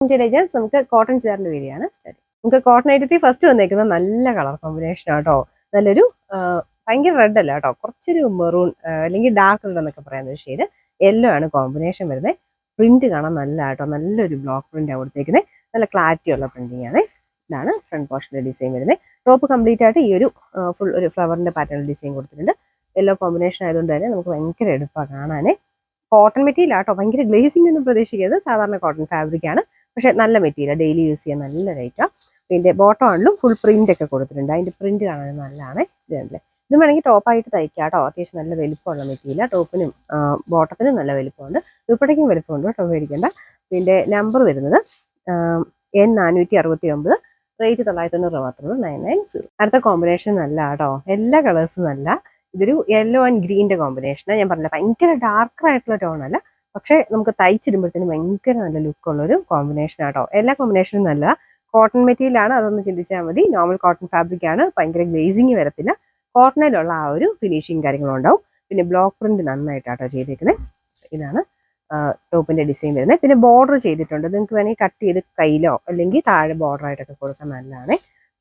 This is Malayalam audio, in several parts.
ഇന്റലിജൻസ് നമുക്ക് കോട്ടൺ ചേർന്ന് വരികയാണ് സ്റ്റഡി. നമുക്ക് കോട്ടൺ ഐറ്റത്തിൽ ഫസ്റ്റ് വന്നേക്കുന്നത് നല്ല കളർ കോമ്പിനേഷൻ ആട്ടോ. നല്ലൊരു ഭയങ്കര റെഡ് അല്ല കേട്ടോ, കുറച്ചൊരു മെറൂൺ അല്ലെങ്കിൽ ഡാർക്ക് റെഡ് എന്നൊക്കെ പറയുന്ന ഒരു ഷെയ്ഡ് യെല്ലോ ആണ് കോമ്പിനേഷൻ വരുന്നത്. പ്രിന്റ് കാണാൻ നല്ല കേട്ടോ, നല്ലൊരു ബ്ലോക്ക് പ്രിന്റ് ആണ് കൊടുത്തേക്കുന്നത്. നല്ല ക്ലാരിറ്റി ഉള്ള പ്രിന്റിംഗ് ആണ്. ഇതാണ് ഫ്രണ്ട് പോർഷന്റെ ഡിസൈൻ വരുന്നത്. ടോപ്പ് കംപ്ലീറ്റ് ആയിട്ട് ഈ ഒരു ഫുൾ ഒരു ഫ്ലവറിന്റെ പാറ്റേൺ ഡിസൈൻ കൊടുത്തിട്ടുണ്ട്. യെല്ലോ കോമ്പിനേഷൻ ആയതുകൊണ്ട് തന്നെ നമുക്ക് ഭയങ്കര എടുപ്പാണ് കാണാനേ. കോട്ടൺ മെറ്റീരിയൽ ആട്ടോ, ഭയങ്കര ഗ്ലേസിംഗ് ഒന്നും പ്രതീക്ഷിക്കരുത്. സാധാരണ കോട്ടൺ ഫാബ്രിക് ആണ്, പക്ഷെ നല്ല മെറ്റീരിയൽ, ഡെയിലി യൂസ് ചെയ്യാൻ നല്ല റേറ്റാണ്. പിന്നെ ബോട്ടം ആണെങ്കിലും ഫുൾ പ്രിന്റ് ഒക്കെ കൊടുത്തിട്ടുണ്ട്. അതിന്റെ പ്രിന്റ് കാണാൻ നല്ലതാണ്. ഇതല്ലേ, ഇത് വേണമെങ്കിൽ ടോപ്പായിട്ട് തയ്ക്കാം കേട്ടോ. അത്യാവശ്യം നല്ല വലിപ്പമുള്ള മെറ്റീരിയൽ. ടോപ്പിനും ബോട്ടത്തിനും നല്ല വലിപ്പമുണ്ട്, ദുപ്പട്ടയ്ക്കും വലിപ്പമുണ്ട് കേട്ടോ, മേടിക്കേണ്ട. പിന്നെ നമ്പർ വരുന്നത് N469, റേറ്റ് 990 മാത്രമേ. 990. അടുത്ത കോമ്പിനേഷൻ നല്ല കേട്ടോ, എല്ലാ കളേഴ്സും നല്ല. ഇതൊരു യെല്ലോ ആൻഡ് ഗ്രീനിന്റെ കോമ്പിനേഷനാണ്. ഞാൻ പറഞ്ഞില്ല, ഭയങ്കര ഡാർക്ക് ആയിട്ടുള്ള ടോൺ അല്ല, പക്ഷെ നമുക്ക് തയ്ച്ചിടുമ്പോഴത്തേനും ഭയങ്കര നല്ല ലുക്കുള്ള ഒരു കോമ്പിനേഷൻ ആട്ടോ. എല്ലാ കോമ്പിനേഷനും നല്ല കോട്ടൺ മെറ്റീരിയൽ ആണ്, അതൊന്ന് ചിന്തിച്ചാൽ മതി. നോർമൽ കോട്ടൺ ഫാബ്രിക് ആണ്, ഭയങ്കര ഗ്ലേസിങ് വരത്തില്ല. കോട്ടണിലുള്ള ആ ഒരു ഫിനിഷിങ് കാര്യങ്ങളും ഉണ്ടാവും. പിന്നെ ബ്ലോക്ക് പ്രിന്റ് നന്നായിട്ടാട്ടോ ചെയ്തേക്കുന്നത്. ഇതാണ് ടോപ്പിന്റെ ഡിസൈൻ വരുന്നത്. പിന്നെ ബോർഡർ ചെയ്തിട്ടുണ്ട്, നിങ്ങൾക്ക് വേണമെങ്കിൽ കട്ട് ചെയ്ത് കയ്യിലോ അല്ലെങ്കിൽ താഴെ ബോർഡർ ആയിട്ടൊക്കെ കൊടുക്കാൻ നല്ലതാണ്.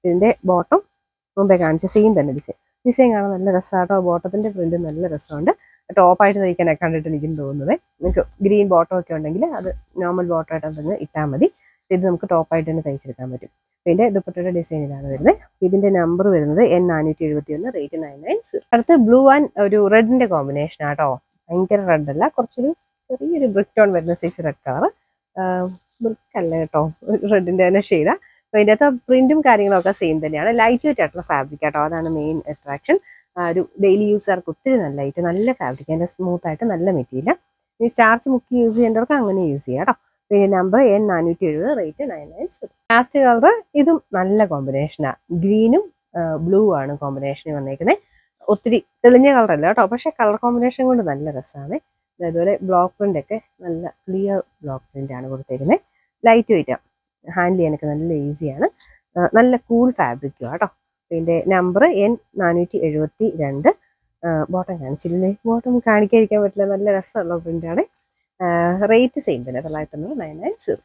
ഇതിന്റെ ബോട്ടം മുമ്പേ കാണിച്ച സെയിം തന്നെ ഡിസൈൻ കാണാൻ നല്ല രസമാട്ടോ. ബോട്ടത്തിന്റെ പ്രിന്റ് നല്ല രസമുണ്ട്. ടോപ്പായിട്ട് തയ്ക്കാനൊക്കെ കണ്ടിട്ട് എനിക്ക് തോന്നുന്നത്. നിങ്ങൾക്ക് ഗ്രീൻ ബോട്ടം ഒക്കെ ഉണ്ടെങ്കിൽ അത് നോർമൽ ബോട്ടം ആയിട്ട് തന്നെ ഇട്ടാൽ മതി. ഇത് നമുക്ക് ടോപ്പായിട്ട് തന്നെ തയ്ച്ചെടുക്കാൻ പറ്റും. പിന്നെ ദുപ്പട്ടയുടെ ഡിസൈൻ ഇതാണ് വരുന്നത്. ഇതിന്റെ നമ്പർ വരുന്നത് N471, റേറ്റ് 990. അടുത്ത് ബ്ലൂ ആൻഡ് ഒരു റെഡിന്റെ കോമ്പിനേഷൻ ആട്ടോ. ഭയങ്കര റെഡ് അല്ല, കുറച്ചൊരു ചെറിയൊരു ബ്രിക്ക് ടോൺ വരുന്ന സൈസ് റെഡ് കളർ. ബ്രിക്ക് അല്ല കേട്ടോ, റെഡിന്റെ തന്നെ ഷെയ്ഡാ. അപ്പോൾ ഇതിൻ്റെ അകത്ത് പ്രിന്റും കാര്യങ്ങളൊക്കെ സെയിം തന്നെയാണ്. ലൈറ്റ് വെയിറ്റ് ആയിട്ടുള്ള ഫാബ്രിക് ആട്ടോ, അതാണ് മെയിൻ അട്രാക്ഷൻ. ഒരു ഡെയിലി യൂസർക്ക് ഒത്തിരി നല്ല ലൈറ്റ്, നല്ല ഫാബ്രിക്, അതിൻ്റെ സ്മൂത്ത് ആയിട്ട് നല്ല മെറ്റീരിയൽ. ഈ സ്റ്റാർച്ച് മുക്കി യൂസ് ചെയ്യേണ്ടവർക്ക് അങ്ങനെ യൂസ് ചെയ്യാം കേട്ടോ. പിന്നെ number N470, rate 990. Last colour ഇതും നല്ല കോമ്പിനേഷനാണ്. ഗ്രീനും ബ്ലൂ ആണ് കോമ്പിനേഷന് വന്നേക്കുന്നത്. ഒത്തിരി തെളിഞ്ഞ കളറല്ല കേട്ടോ, പക്ഷെ കളർ കോമ്പിനേഷൻ കൊണ്ട് നല്ല രസമാണ്. അതുപോലെ ബ്ലോക്ക് പ്രിന്റ് ഒക്കെ നല്ല ക്ലിയർ ബ്ലോക്ക് പ്രിന്റ് ആണ് കൊടുത്തേക്കുന്നത്. ലൈറ്റ് വെയിറ്റ് ആണ്, ഹാൻഡിൽ ചെയ്യാനൊക്കെ നല്ല ഈസിയാണ്. നല്ല കൂൾ ഫാബ്രിക്കും കേട്ടോ. പിന്നെ നമ്പർ N472. ബോട്ടം കാണിച്ചില്ലേ, ബോട്ടം കാണിക്കാതിരിക്കാൻ പറ്റില്ല, നല്ല രസമുള്ള പ്രിന്റാണ്. റേറ്റ് സെയിം തന്നെ, 990.